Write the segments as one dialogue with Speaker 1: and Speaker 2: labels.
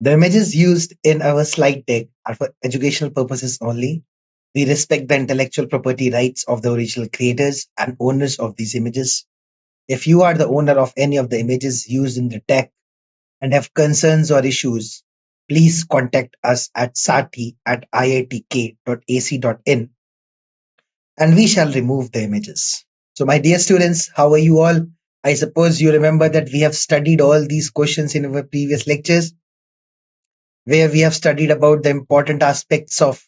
Speaker 1: The images used in our slide deck are for educational purposes only. We respect the intellectual property rights of the original creators and owners of these images. If you are the owner of any of the images used in the deck and have concerns or issues, please contact us at sathi@iitk.ac.in and we shall remove the images. So my dear students, how are you all? I suppose you remember that we have studied all these questions in our previous lectures, where we have studied about the important aspects of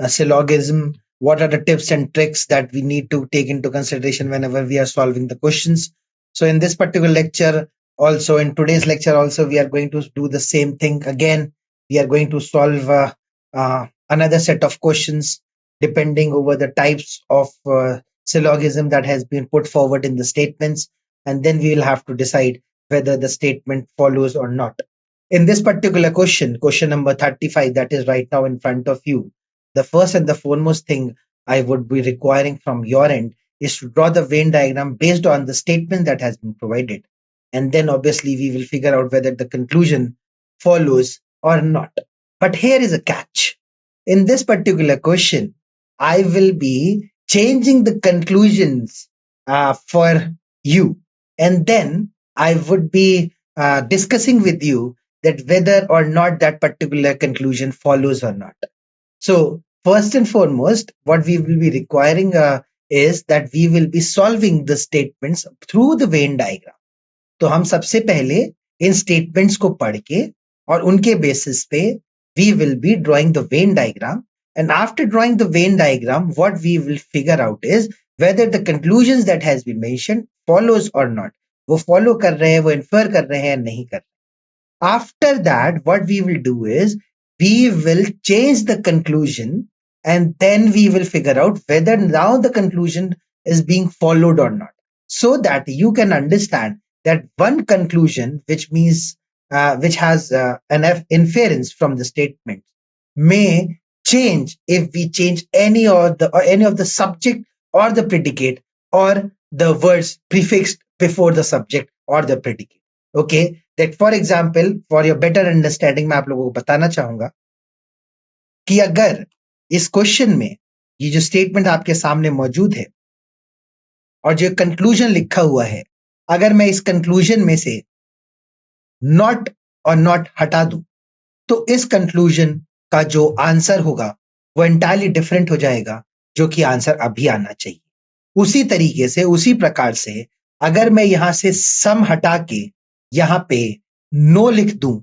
Speaker 1: syllogism. What are the tips and tricks that we need to take into consideration whenever we are solving the questions? So in this particular lecture, also in today's lecture, also we are going to do the same thing again. We are going to solve another set of questions depending over the types of syllogism that has been put forward in the statements, and then we will have to decide whether the statement follows or not. In this particular question, question number 35, that is right now in front of you, the first and the foremost thing I would be requiring from your end is to draw the Venn diagram based on the statement that has been provided. And then obviously we will figure out whether the conclusion follows or not. But here is a catch. In this particular question, I will be changing the conclusions for you. And then I would be discussing with you that whether or not that particular conclusion follows or not. So first and foremost, what we will be requiring is that we will be solving the statements through the Venn diagram. तो हम सबसे पहले इन statements को पढ़ के और उनके basis पे we will be drawing the Venn diagram, and after drawing the Venn diagram, what we will figure out is whether the conclusions that has been mentioned follows or not. वो follow कर रहे हैं, वो infer कर रहे हैं, नहीं कर रहे. After that, what we will do is we will change the conclusion, and then we will figure out whether now the conclusion is being followed or not, so that you can understand that one conclusion, which means which has an inference from the statement, may change if we change any of the subject or the predicate or the words prefixed before the subject or the predicate. Okay, that for example, for your better understanding, मैं आप लोगों को बताना चाहूंगा कि अगर इस question में ये जो स्टेटमेंट आपके सामने मौजूद है और जो कंक्लूजन लिखा हुआ है, अगर मैं इस कंक्लूजन में से नॉट और नॉट हटा दूं तो इस कंक्लूजन का जो आंसर होगा वो एंटायरली डिफरेंट हो जाएगा जो कि आंसर अभी आना चाहिए. उसी तरीके से, उसी प्रकार से अगर मैं यहां से सम हटा के यहां पे नो लिख दूं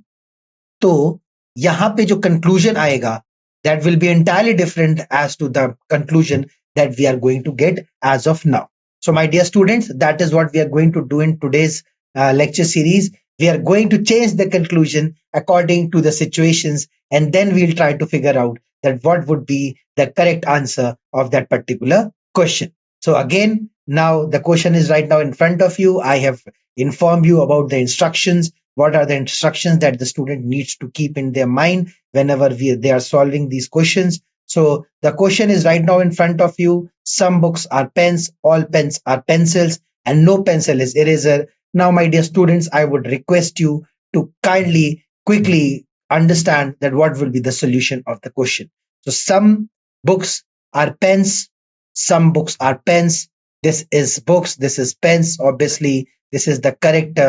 Speaker 1: तो यहां पे जो कंक्लूजन आएगा that will be entirely different as to the conclusion that we are going to get as of now. So my dear students, that is what we are going to do in today's lecture series. We are going to change the conclusion according to the situations, and then we'll try to figure out that what would be the correct answer of that particular question. So again, now the question is right now in front of you. I have informed you about the instructions. What are the instructions that the student needs to keep in their mind whenever they are solving these questions? So the question is right now in front of you. Some books are pens, all pens are pencils, and no pencil is eraser. Now, my dear students, I would request you to kindly, quickly understand that what will be the solution of the question. So some books are pens, some books are pens. This is books, this is pens. Obviously, this is the correct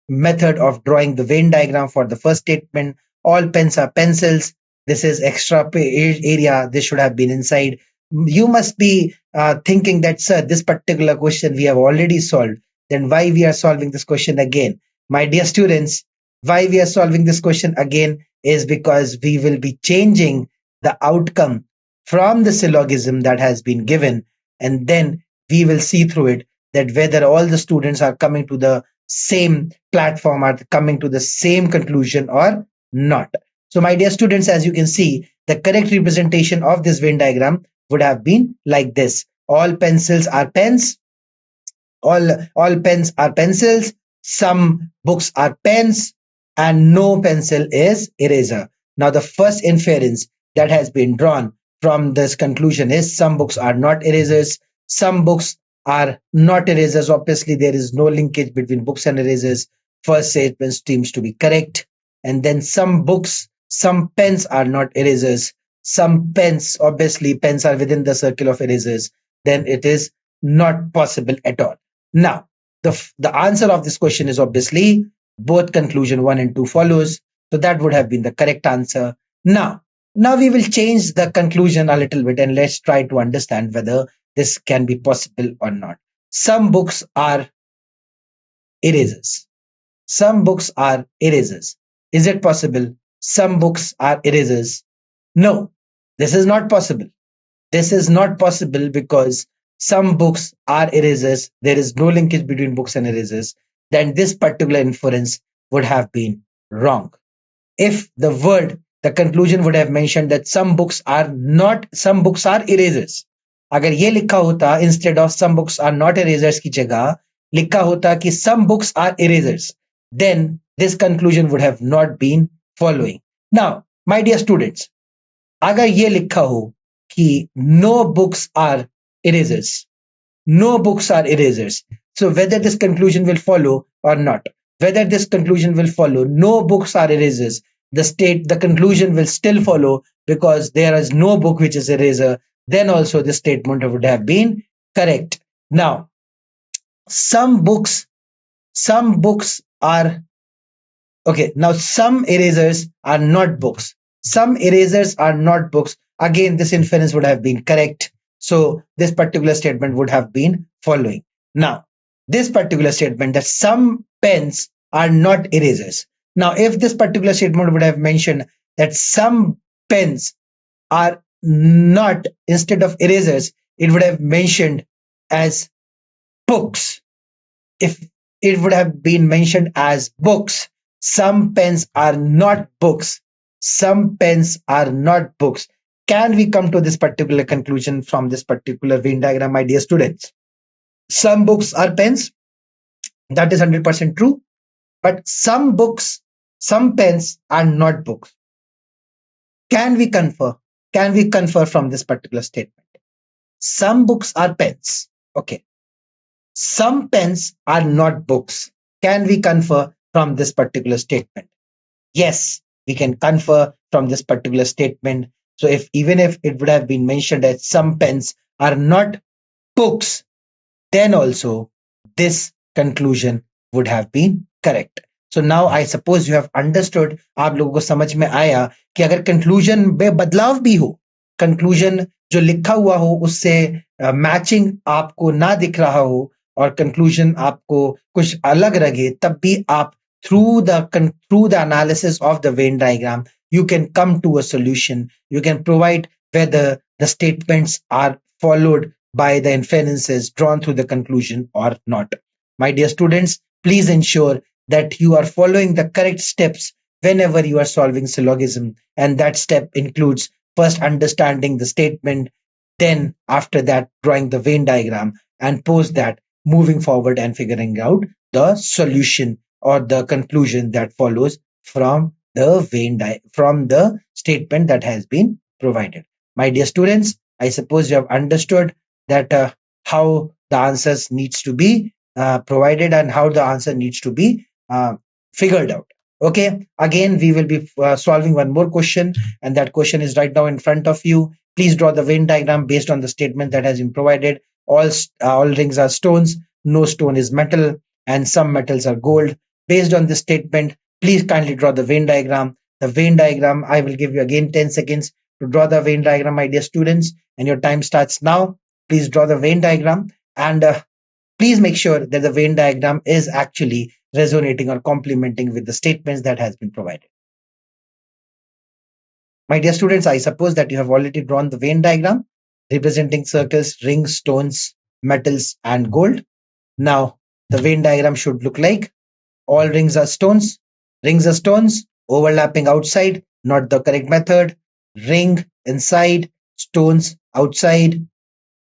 Speaker 1: method of drawing the Venn diagram for the first statement. All pens are pencils. This is extra area. This should have been inside. You must be thinking that, sir, this particular question we have already solved. Then why we are solving this question again? My dear students, why we are solving this question again is because we will be changing the outcome from the syllogism that has been given, and then we will see through it that whether all the students are coming to the same platform, are coming to the same conclusion or not. So my dear students, as you can see, the correct representation of this Venn diagram would have been like this. All pencils are pens, all pens are pencils, some books are pens, and no pencil is eraser. Now the first inference that has been drawn from this conclusion is some books are not erasers, some books are not erasers. Obviously, there is no linkage between books and erasers. First statement seems to be correct. and then some books, some pens are not erasers, some pens, obviously pens are within the circle of erasers, then it is not possible at all. Now, the answer of this question is obviously both conclusion 1 and 2 follows. So that would have been the correct answer. Now we will change the conclusion a little bit and let's try to understand whether this can be possible or not. Some books are erasers. Some books are erasers. Is it possible? Some books are erasers. No, this is not possible. This is not possible because some books are erasers. There is no linkage between books and erasers. Then this particular inference would have been wrong. If the conclusion would have mentioned that some books are erasers. अगर ये लिखा होता instead of some books are not erasers की जगह लिखा होता कि some books are erasers, then this conclusion would have not been following. Now, my dear students, अगर ये लिखा हो कि no books are erasers, no books are erasers, so whether this conclusion will follow or not, whether this conclusion will follow, no books are erasers, the conclusion will still follow because there is no book which is eraser, then also the statement would have been correct. Now, some books are okay. Now, some erasers are not books. Some erasers are not books. Again, this inference would have been correct. So this particular statement would have been following. Now, this particular statement that some pens are not erasers. Now, if this particular statement would have mentioned that some pens are not, instead of erasers, it would have mentioned as books. If it would have been mentioned as books, some pens are not books. Some pens are not books. Can we come to this particular conclusion from this particular Venn diagram, my dear students? Some books are pens. That is 100% true. But some pens are not books. Can we confer? Can we confer from this particular statement? Some books are pens. Okay. Some pens are not books. Can we confer from this particular statement? Yes, we can confer from this particular statement. So even if it would have been mentioned that some pens are not books, then also this conclusion would have been correct. So now I suppose you have understood, आप लोगों को समझ में आया कि अगर conclusion में बदलाव भी हो, conclusion जो लिखा हुआ हो उससे मैचिंग आपको ना दिख रहा हो और conclusion आपको कुछ अलग लगे, तब भी आप through the analysis of the Venn diagram, you can come to a solution. You can provide whether the statements are followed by the inferences drawn through the conclusion or not. My dear students, please ensure that you are following the correct steps whenever you are solving syllogism. And that step includes first understanding the statement, then after that drawing the Venn diagram, and post that moving forward and figuring out the solution or the conclusion that follows from the statement that has been provided. My dear students, I suppose you have understood that how the answers needs to be provided and how the answer needs to be figured out. Okay, again we will be solving one more question, and that question is right now in front of you. Please draw the Venn diagram based on the statement that has been provided. All rings are stones, no stone is metal, and some metals are gold. Based on this statement, please kindly draw the Venn diagram. The Venn diagram, I will give you again 10 seconds to draw the Venn diagram, my dear students, and your time starts now. Please draw the Venn diagram, and please make sure that the Venn diagram is actually resonating or complementing with the statements that has been provided. My dear students, I suppose that you have already drawn the Venn diagram representing circles, rings, stones, metals, and gold. Now, the Venn diagram should look like all rings are stones, overlapping outside, not the correct method, ring inside, stones outside.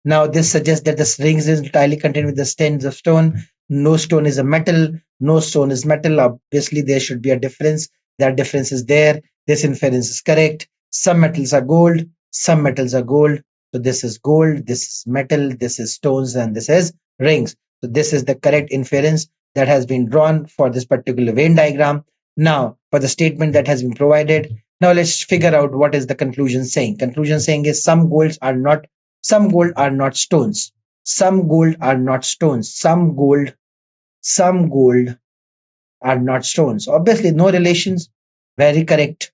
Speaker 1: Now, this suggests that the rings is entirely contained with the stems of stone. No stone is a metal, no stone is metal. Obviously, there should be a difference. That difference is there. This inference is correct. Some metals are gold, some metals are gold. So this is gold, this is metal, this is stones, and this is rings. So this is the correct inference that has been drawn for this particular Venn diagram. Now, for the statement that has been provided, now let's figure out what is the conclusion saying. Conclusion saying is some gold are not stones. Some gold are not stones. Some gold are not stones. Obviously, no relations. Very correct.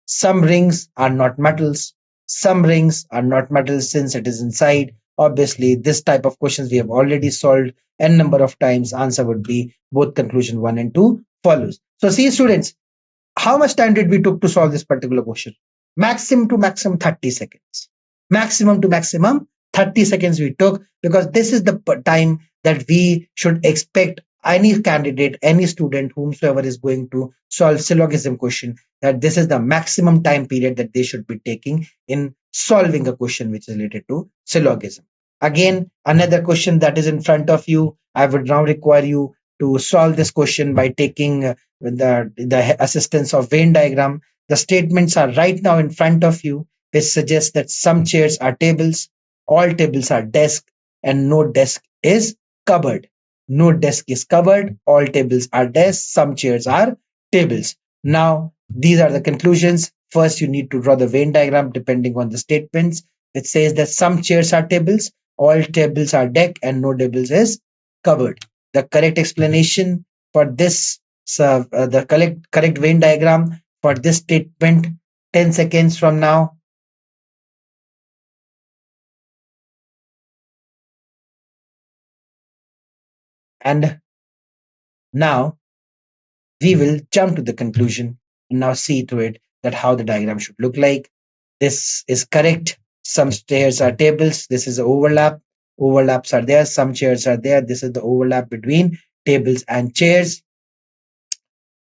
Speaker 1: Some rings are not metals. Some rings are not metals since it is inside. Obviously, this type of questions we have already solved n number of times. Answer would be both conclusion 1 and 2 follows. So see students, how much time did we took to solve this particular question? Maximum to maximum 30 seconds. Maximum to maximum 30 seconds we took, because this is the time that we should expect any candidate, any student, whomsoever is going to solve syllogism question, that this is the maximum time period that they should be taking in solving a question which is related to syllogism. Again, another question that is in front of you, I would now require you to solve this question by taking the assistance of Venn diagram. The statements are right now in front of you, which suggests that some chairs are tables, all tables are desks, and no desk is cupboard. No desk is covered, all tables are desks, some chairs are tables. Now, these are the conclusions. First, you need to draw the Venn diagram depending on the statements. It says that some chairs are tables, all tables are deck, and no tables is covered. The correct explanation for this, the correct Venn diagram for this statement, 10 seconds from now. And now we will jump to the conclusion and now see to it that how the diagram should look like. This is correct. Some chairs are tables. This is the overlap. Overlaps are there. Some chairs are there. This is the overlap between tables and chairs.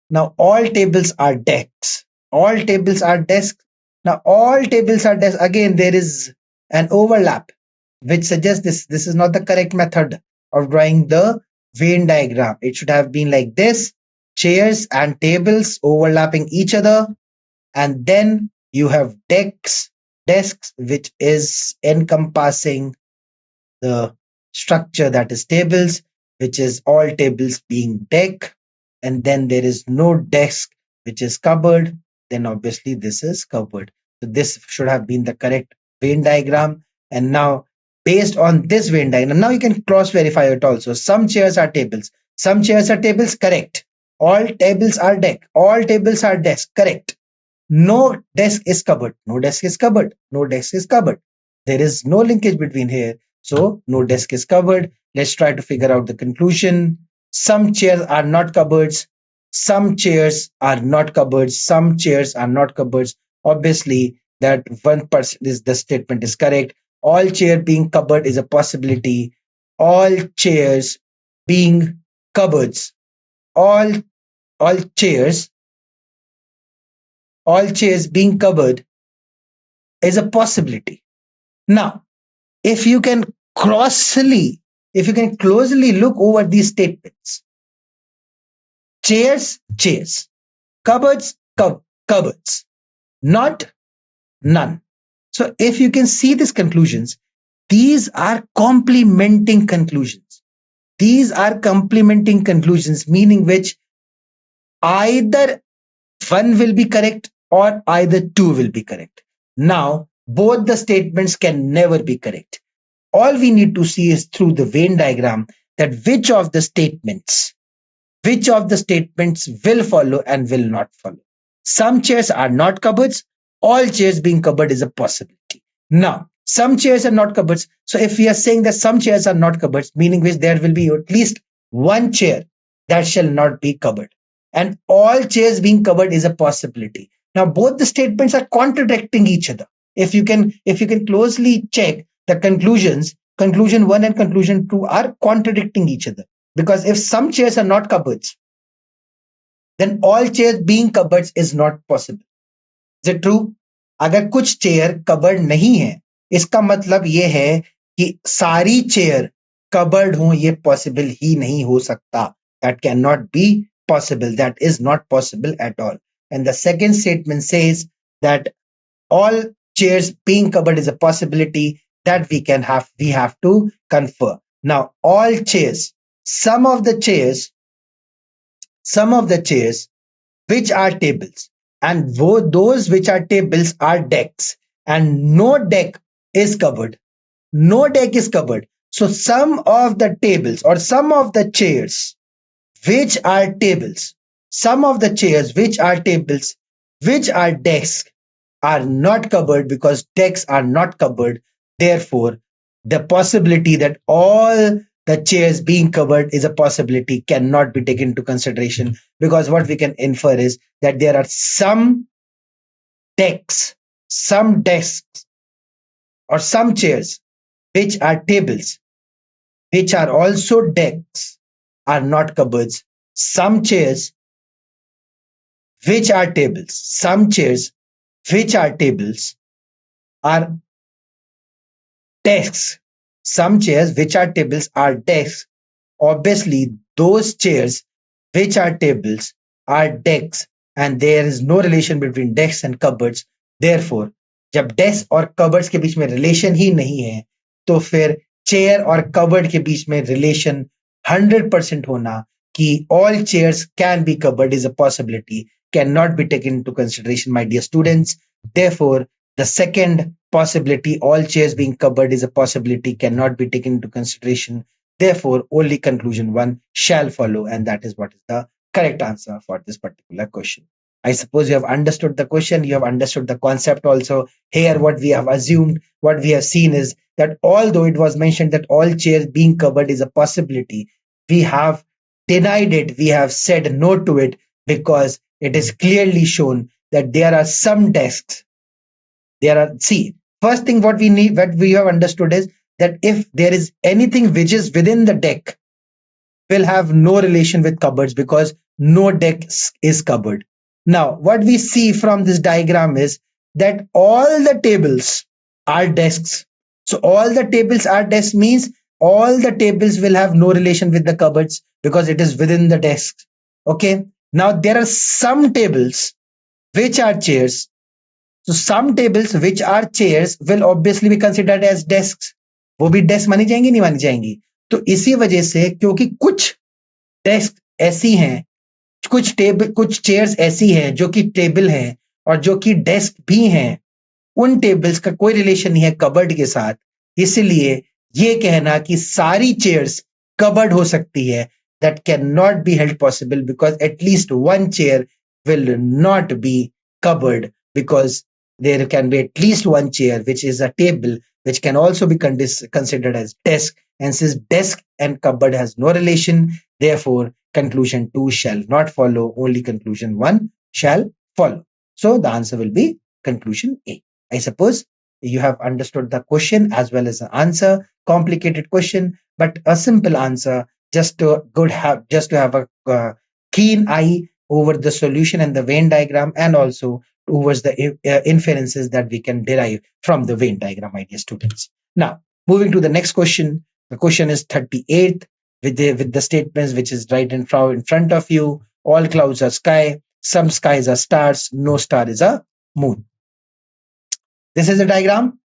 Speaker 1: Now all tables are desks. All tables are desks. Now all tables are desks. Again, there is an overlap, which suggests this is not the correct method of drawing the Venn diagram. It should have been like this: chairs and tables overlapping each other, and then you have desks, which is encompassing the structure that is tables, which is all tables being deck, and then there is no desk, which is cupboard. Then obviously this is cupboard. So this should have been the correct Venn diagram. And now, based on this Venn diagram, now you can cross verify it also. Some chairs are tables. Some chairs are tables, correct. All tables are deck. All tables are desk, correct. No desk is cupboard. No desk is cupboard. No desk is cupboard. There is no linkage between here. So no desk is covered. Let's try to figure out the conclusion. Some chairs are not cupboards. Some chairs are not cupboards. Some chairs are not cupboards. Obviously, that 1% is the statement is correct. All chair being cupboard is a possibility. All chairs being cupboards. All chairs being covered is a possibility. Now, if you can closely look over these statements, chairs, cupboards, cupboards, not, none. So if you can see these conclusions, these are complementing conclusions. These are complementing conclusions, meaning which either one will be correct or either two will be correct. Now, both the statements can never be correct. All we need to see is through the Venn diagram that which of the statements will follow and will not follow. Some chairs are not cupboards. All chairs being cupboard is a possibility. Now, some chairs are not cupboards. So if we are saying that some chairs are not cupboards, meaning which there will be at least one chair that shall not be cupboard. And all chairs being covered is a possibility. Now, both the statements are contradicting each other. If you can closely check the conclusions, conclusion 1 and conclusion 2 are contradicting each other. Because if some chairs are not cupboards, then all chairs being cupboards is not possible. Is it true? अगर कुछ chair cupboard नहीं है, इसका मतलब ये है कि सारी चेयर कबर्ड हो, ये पॉसिबल ही नहीं हो सकता. That cannot be possible. That is not possible at all. And the second statement says that all chairs being covered is a possibility that we have to confer. Now, all chairs, some of the chairs which are tables, and those which are tables are decks, and no deck is covered. No deck is covered. So some of the tables or some of the chairs which are tables, some of the chairs which are tables, which are desks are not covered because decks are not covered. Therefore, the possibility that all the chairs being covered is a possibility cannot be taken into consideration, because what we can infer is that there are some desks or some chairs which are tables, which are also decks, are not cupboards. Some chairs which are tables, some chairs which are tables are desks. Some chairs which are tables are desks. Obviously, those chairs which are tables are decks, and there is no relation between desks and cupboards. Therefore, जब desk और cupboards के बीच में relation ही नहीं है, तो फिर chair और cupboard के बीच में रिलेशन 100% होना कि all chairs can be covered is a possibility cannot be taken into consideration, my dear students. Therefore, the second possibility, all chairs being covered, is a possibility cannot be taken into consideration. Therefore, only conclusion 1 shall follow, and that is what is the correct answer for this particular question. I suppose you have understood the question, you have understood the concept also. Here, what we have assumed, what we have seen is that although it was mentioned that all chairs being covered is a possibility, we have denied it, we have said no to it, because it is clearly shown that there are some desks. First thing what we have understood is that if there is anything which is within the deck, will have no relation with cupboards because no deck is covered. Now, what we see from this diagram is that all the tables are desks. So all the tables are desks means all the tables will have no relation with the cupboards because it is within the desks. Okay. Now there are some tables which are chairs. So some tables which are chairs will obviously be considered as desks. वो भी desk मानी जाएंगी नहीं मानी जाएंगी. तो इसी वजह से, क्योंकि कुछ डेस्क ऐसी हैं, कुछ चेयर्स ऐसी हैं जो कि टेबल हैं और जो कि डेस्क भी हैं, उन टेबल्स का कोई रिलेशन नहीं है कबर्ड के साथ. इसलिए ये कहना कि सारी चेयर्स कबर्ड हो सकती है, that cannot be held possible, because at least one chair will not be covered, because there can be at least one chair which is a table which can also be considered as desk, and since desk and cupboard has no relation, therefore conclusion 2 shall not follow, only conclusion 1 shall follow. So the answer will be conclusion A. I suppose you have understood the question as well as the answer. Complicated question, but a simple answer, just to have a keen eye over the solution and the Venn diagram, and also towards the inferences that we can derive from the Venn diagram, my dear students. Now, moving to the next question. The question is 38th with the statements which is right in front of you. All clouds are sky, some skies are stars, no star is a moon. This is the diagram.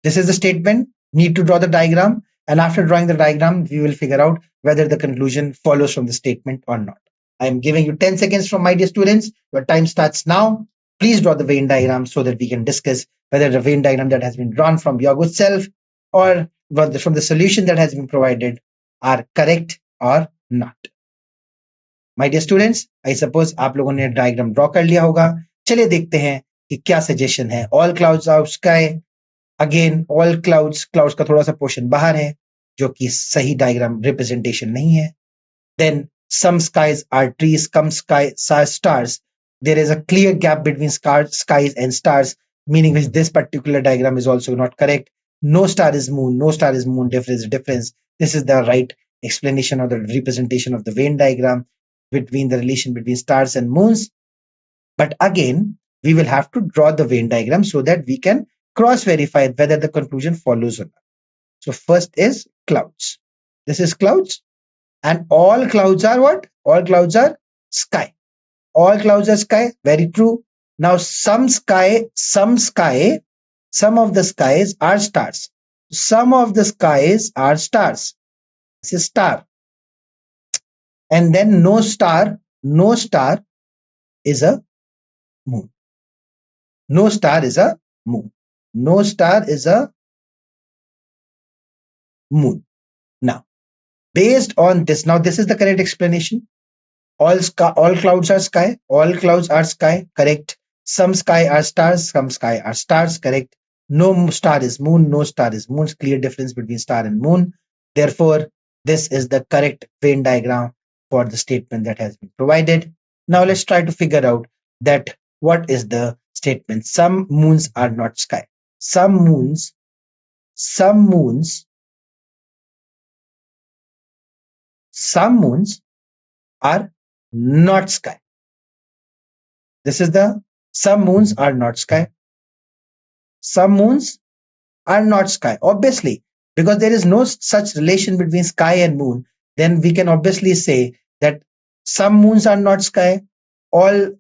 Speaker 1: This is the statement. Need to draw the diagram, and after drawing the diagram, we will figure out whether the conclusion follows from the statement or not. I am giving you 10 seconds from my dear students. Your time starts now. Please draw the Venn diagram so that we can discuss whether the Venn diagram that has been drawn from your good self or from the solution that has been provided are correct or not. My dear students, I suppose आप लोगों ने diagram draw कर लिया होगा. चलिए देखते हैं कि क्या suggestion है. All clouds are sky. Again, all clouds का थोड़ा सा portion बाहर है, जो कि सही diagram representation नहीं है. Then some skies are trees, some skies are stars. There is a clear gap between skies and stars, meaning which this particular diagram is also not correct. No star is moon, no star is moon, difference. This is the right explanation or the representation of the Venn diagram between the relation between stars and moons. But again, we will have to draw the Venn diagram so that we can cross-verify whether the conclusion follows or not. So first is clouds. This is clouds. And all clouds are what? All clouds are sky. All clouds are sky. Very true. Now some of the skies are stars. Some of the skies are stars. This is star. And then no star is a moon. No star is a moon. No star is a moon. Now, based on this, now this is the correct explanation. All clouds are sky. All clouds are sky. Correct. Some sky are stars. Some sky are stars. Correct. No star is moon. No star is moon. Clear difference between star and moon. Therefore, this is the correct Venn diagram for the statement that has been provided. Now let's try to figure out that what is the statement. Some moons are not sky. Some moons are not sky. This is the some moons are not sky. Some moons are not sky. Obviously, because there is no such relation between sky and moon, then we can obviously say that some moons are not sky, all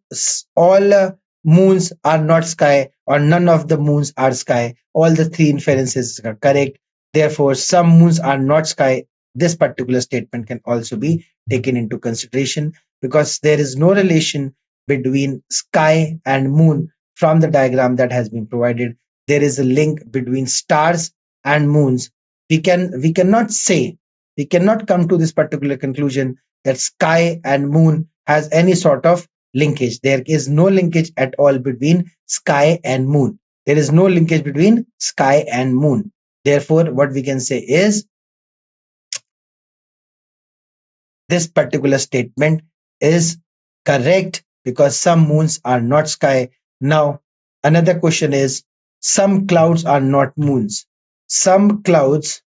Speaker 1: moons are not sky, or none of the moons are sky. All the three inferences are correct. Therefore, some moons are not sky. This particular statement can also be taken into consideration because there is no relation between sky and moon from the diagram that has been provided. There is a link between stars and moons. We cannot come to this particular conclusion that sky and moon has any sort of linkage. There is no linkage at all between sky and moon. There is no linkage between sky and moon. Therefore, what we can say is this particular statement is correct because some moons are not sky. Now, another question is some clouds are not moons. Some clouds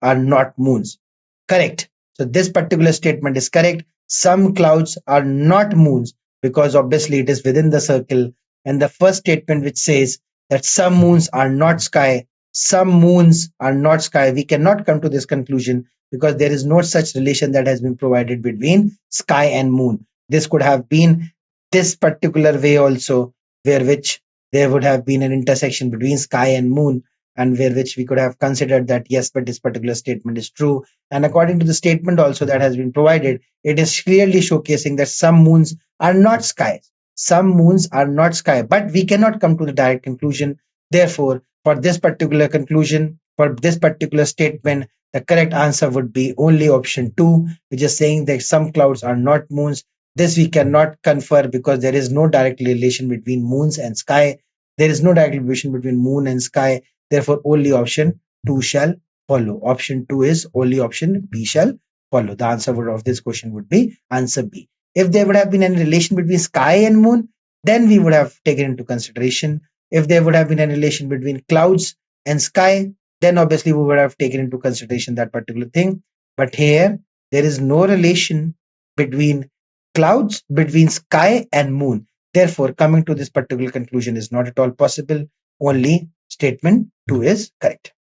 Speaker 1: are not moons. Correct. So this particular statement is correct. Some clouds are not moons because obviously it is within the circle. And the first statement which says that some moons are not sky, some moons are not sky, we cannot come to this conclusion because there is no such relation that has been provided between sky and moon. This could have been this particular way also, where which there would have been an intersection between sky and moon, and where which we could have considered that yes, but this particular statement is true. And according to the statement also that has been provided, it is clearly showcasing that some moons are not sky. Some moons are not sky, but we cannot come to the direct conclusion. Therefore, for this particular conclusion, for this particular statement, the correct answer would be only option 2, which is saying that some clouds are not moons. This we cannot confer because there is no direct relation between moons and sky. There is no direct relation between moon and sky. Therefore, only option 2 shall follow. Option 2 is only option B shall follow. The answer of this question would be answer B. If there would have been any relation between sky and moon, then we would have taken into consideration. If there would have been any relation between clouds and sky, then obviously we would have taken into consideration that particular thing. But here, there is no relation between clouds, between sky and moon. Therefore, coming to this particular conclusion is not at all possible. Only statement 2 is correct.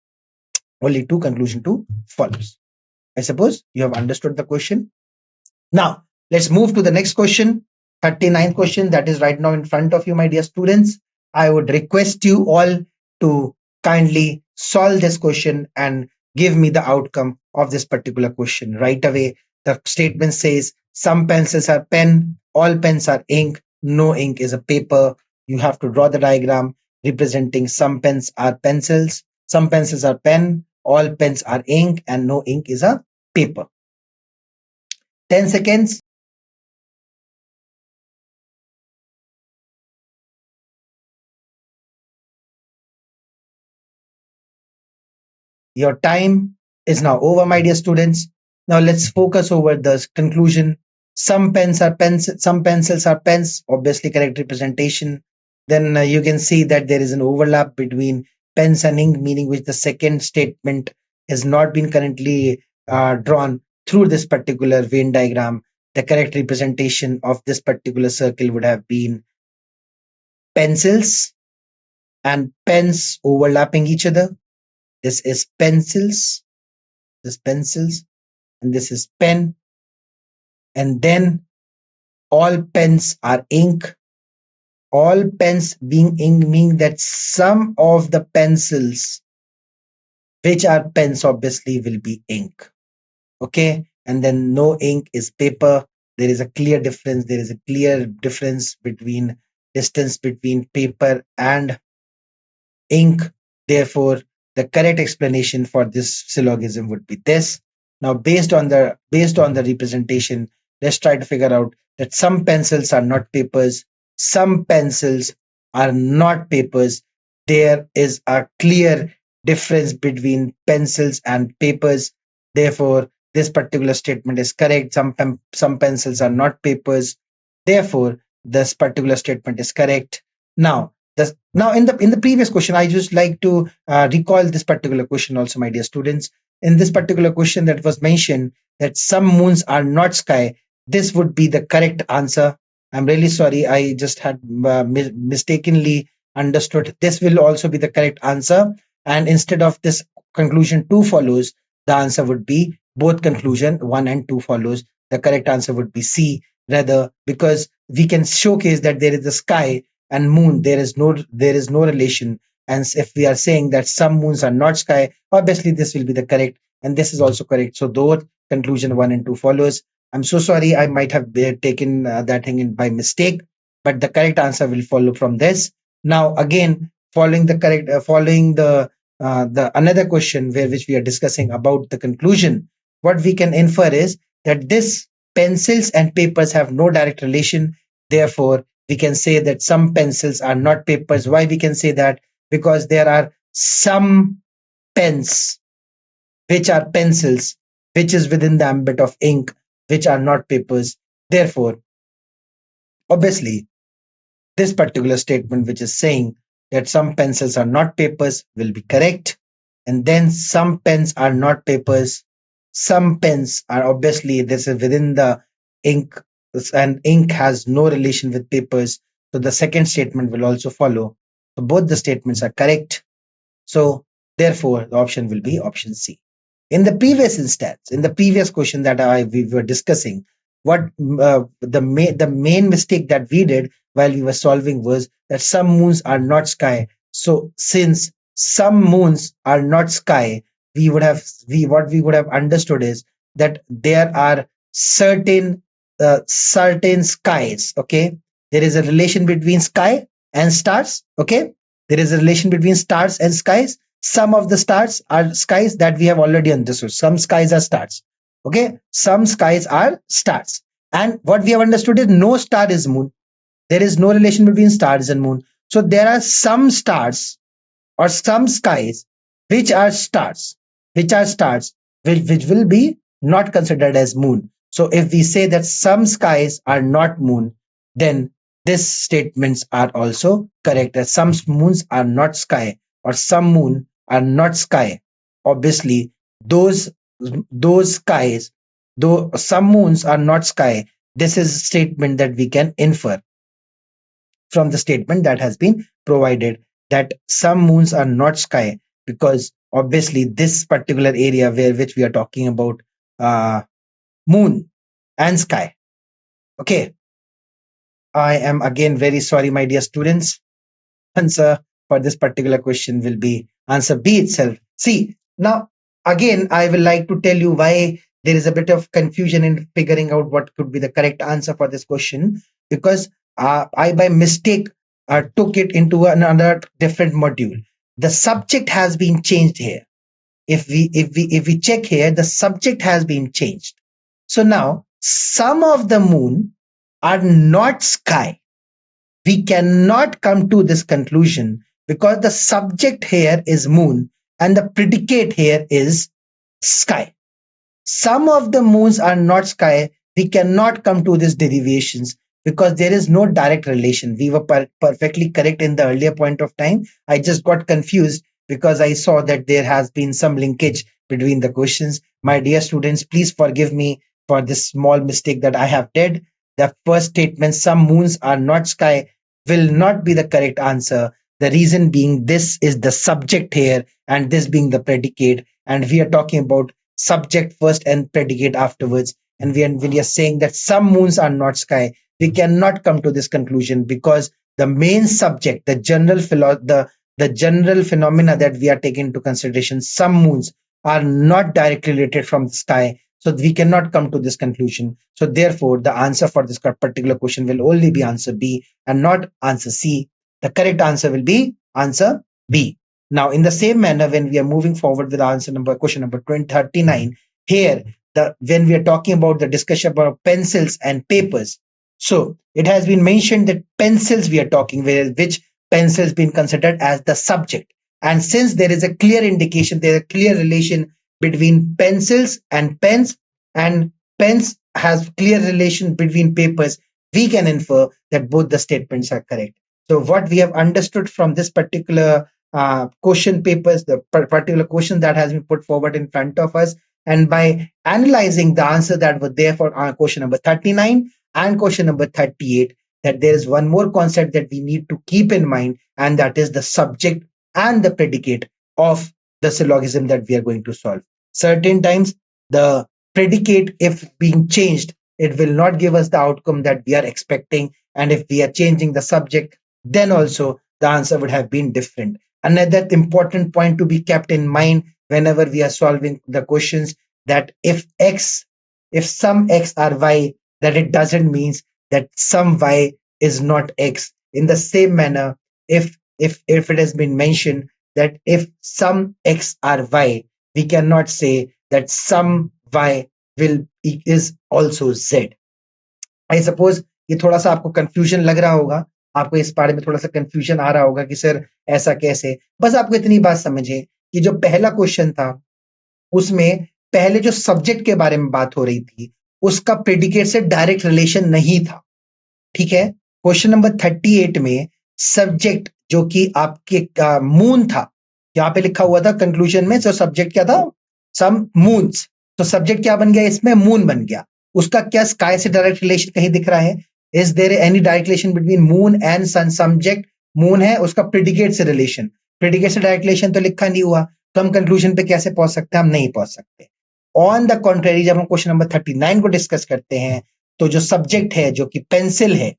Speaker 1: Only conclusion 2 follows. I suppose you have understood the question. Now, let's move to the next question, 39th question that is right now in front of you, my dear students. I would request you all to kindly solve this question and give me the outcome of this particular question right away. The statement says some pencils are pen, all pens are ink, no ink is a paper. You have to draw the diagram representing some pens are pencils, some pencils are pen, all pens are ink, and no ink is a paper. 10 seconds. Your time is now over, my dear students. Now let's focus over the conclusion. Some pens are pencils, some pencils are pens, obviously correct representation. Then you can see that there is an overlap between pens and ink, meaning which the second statement has not been currently drawn through this particular Venn diagram. The correct representation of this particular circle would have been pencils and pens overlapping each other. This is pencils, and this is pen. And then all pens are ink. All pens being ink mean that some of the pencils which are pens obviously will be ink. Okay, and then no ink is paper. there is a clear difference. There is a clear difference between distance between paper and ink. Therefore, the correct explanation for this syllogism would be this. Now, based on the representation, let's try to figure out that some pencils are not papers, some pencils are not papers. There is a clear difference between pencils and papers. Therefore, this particular statement is correct. Some pencils are not papers. Therefore, this particular statement is correct. Now, in the previous question, I just like to recall this particular question also, my dear students. In this particular question that was mentioned that some moons are not sky, this would be the correct answer. I'm really sorry, I just had mistakenly understood. This will also be the correct answer. And instead of this conclusion 2 follows, the answer would be both conclusion 1 and 2 follows. The correct answer would be C, rather, because we can showcase that there is a sky and moon, there is no relation. And if we are saying that some moons are not sky, obviously this will be the correct, and this is also correct. So though conclusion 1 and 2 follows. I'm so sorry, I might have taken that thing in by mistake, but the correct answer will follow from this. Now again, following the another question where which we are discussing about the conclusion, what we can infer is that this pencils and papers have no direct relation. Therefore, we can say that some pencils are not papers. Why we can say that? Because there are some pens which are pencils, which is within the ambit of ink, which are not papers. Therefore, obviously, this particular statement which is saying that some pencils are not papers will be correct. And then some pens are not papers. Some pens are, obviously this is within the ink, and ink has no relation with papers. So the second statement will also follow. So both the statements are correct. So therefore, the option will be option C. In the previous instance, in the previous question that we were discussing, what the main mistake that we did while we were solving was that some moons are not sky. So since some moons are not sky, what we would have understood is that there are certain skies. Okay, there is a relation between sky and stars. Okay, there is a relation between stars and skies. Some of the stars are skies that we have already understood. Some skies are stars. Okay, some skies are stars. And what we have understood is no star is moon. There is no relation between stars and moon. So there are some stars or some skies which are stars, which will be not considered as moon. So if we say that some skies are not moon, then these statements are also correct, that some moons are not sky or some moon are not sky. Obviously, those skies, though some moons are not sky, this is a statement that we can infer from the statement that has been provided, that some moons are not sky, because obviously this particular area which we are talking about moon and sky. Okay, I am again very sorry, my dear students. Answer for this particular question will be answer B itself. See, now again, I will like to tell you why there is a bit of confusion in figuring out what could be the correct answer for this question, because I by mistake took it into another different module. The subject has been changed here. If we check here, the subject has been changed. So now some of the moon are not sky. We cannot come to this conclusion because the subject here is moon and the predicate here is sky. Some of the moons are not sky. We cannot come to these derivations because there is no direct relation. We were perfectly correct in the earlier point of time. I just got confused because I saw that there has been some linkage between the questions. My dear students, please forgive me for this small mistake that I have did. The first statement, some moons are not sky, will not be the correct answer. The reason being this is the subject here and this being the predicate. And we are talking about subject first and predicate afterwards. And when we are saying that some moons are not sky, we cannot come to this conclusion because the main subject, the general phenomena that we are taking into consideration, some moons are not directly related from the sky. So we cannot come to this conclusion. So therefore, the answer for this particular question will only be answer B and not answer C. The correct answer will be answer B. Now, in the same manner, when we are moving forward with question number 39, here, when we are talking about the discussion about pencils and papers, so it has been mentioned that pencils we are talking, which pencils been considered as the subject. And since there is a clear indication, there is a clear relation between pencils and pens, and pens has clear relation between papers, we can infer that both the statements are correct. So what we have understood from this particular question papers, the particular question that has been put forward in front of us, and by analyzing the answer that were there for question number 39 and question number 38, that there is one more concept that we need to keep in mind, and that is the subject and the predicate of the syllogism that we are going to solve. Certain times, the predicate, if being changed, it will not give us the outcome that we are expecting. And if we are changing the subject, then also the answer would have been different. Another important point to be kept in mind whenever we are solving the questions, that if some x are y, that it doesn't mean that some y is not x. In the same manner, if it has been mentioned that if some x are y, we cannot say that some y is also z. I suppose ये थोड़ा सा आपको confusion लग रहा होगा, आपको इस बारे में थोड़ा सा कंफ्यूजन आ रहा होगा कि सर ऐसा कैसे। बस आपको इतनी बात समझिए कि जो पहला क्वेश्चन था उसमें पहले जो सब्जेक्ट के बारे में बात हो रही थी उसका प्रेडिकेट से डायरेक्ट रिलेशन नहीं था, ठीक है। क्वेश्चन नंबर 38 में सब्जेक्ट जो कि आपके मून था, यहाँ पे लिखा हुआ था कंक्लूजन में, जो सब्जेक्ट क्या था, सम मून्स, तो सब्जेक्ट क्या बन गया इसमें, मून बन गया। उसका क्या स्काई से डायरेक्ट रिलेशन कहीं दिख रहा है? Is there any direct relation between moon and sun? Subject moon है, उसका प्रेडिकेट से रिलेशन, प्रेडिकेट से डायरेक्ट रिलेशन तो लिखा नहीं हुआ, तो हम कंक्लूजन पे कैसे पहुंच सकते हैं? हम नहीं पहुंच सकते। ऑन द कॉन्ट्रेरी, जब हम क्वेश्चन नंबर 39 को डिस्कस करते हैं तो जो सब्जेक्ट है जो कि पेंसिल है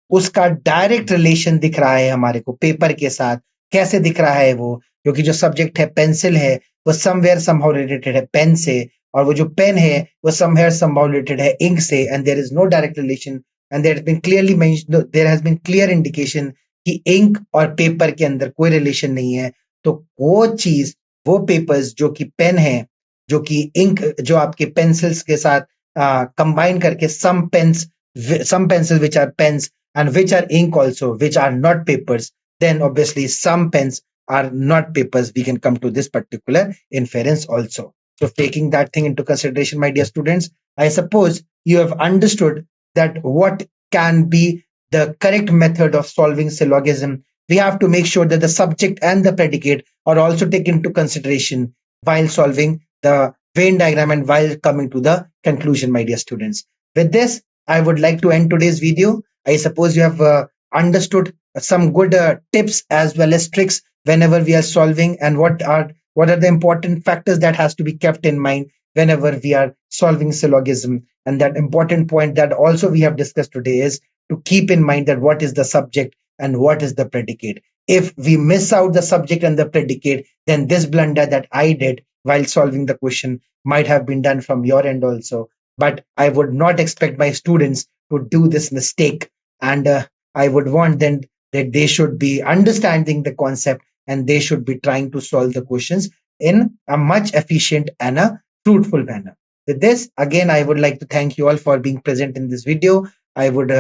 Speaker 1: उसका डायरेक्ट रिलेशन दिख रहा है हमारे को पेपर के साथ। कैसे दिख रहा है वो? क्योंकि जो सब्जेक्ट है पेंसिल है वो समवेयर समहाउ रिलेटेड है पेन से, और वो जो पेन है वो समवेयर समहाउ रिलेटेड है इंक से, and there is no direct relation, and there has been clearly mentioned, there has been clear indication कि इंक और पेपर के अंदर कोई रिलेशन नहीं है। तो वो चीज, वो पेपर्स जो कि पेन है, जो कि इंक, जो आपके पेंसिल्स के साथ कंबाइन करके some pencils which are pens and which are ink also, which are not papers, then obviously some pens are not papers. We can come to this particular inference also. So taking that thing into consideration, my dear students, I suppose you have understood that what can be the correct method of solving syllogism. We have to make sure that the subject and the predicate are also taken into consideration while solving the Venn diagram and while coming to the conclusion, my dear students. With this, I would like to end today's video. I suppose you have understood some good tips as well as tricks whenever we are solving, and what are the important factors that has to be kept in mind whenever we are solving syllogism. And that important point that also we have discussed today is to keep in mind that what is the subject and what is the predicate. If we miss out the subject and the predicate, then this blunder that I did while solving the question might have been done from your end also. But I would not expect my students to do this mistake, and I would want them that they should be understanding the concept and they should be trying to solve the questions in a much efficient and a fruitful manner. With this, again, I would like to thank you all for being present in this video. I would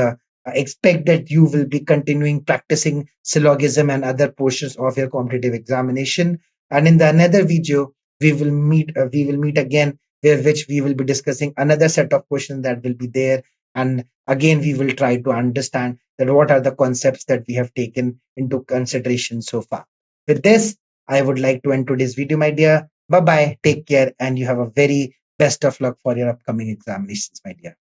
Speaker 1: expect that you will be continuing practicing syllogism and other portions of your competitive examination. And in the another video, we will meet again, which we will be discussing another set of questions that will be there. And again, we will try to understand that what are the concepts that we have taken into consideration so far. With this, I would like to end today's video, my dear. Bye-bye, take care, and you have a very best of luck for your upcoming examinations, my dear.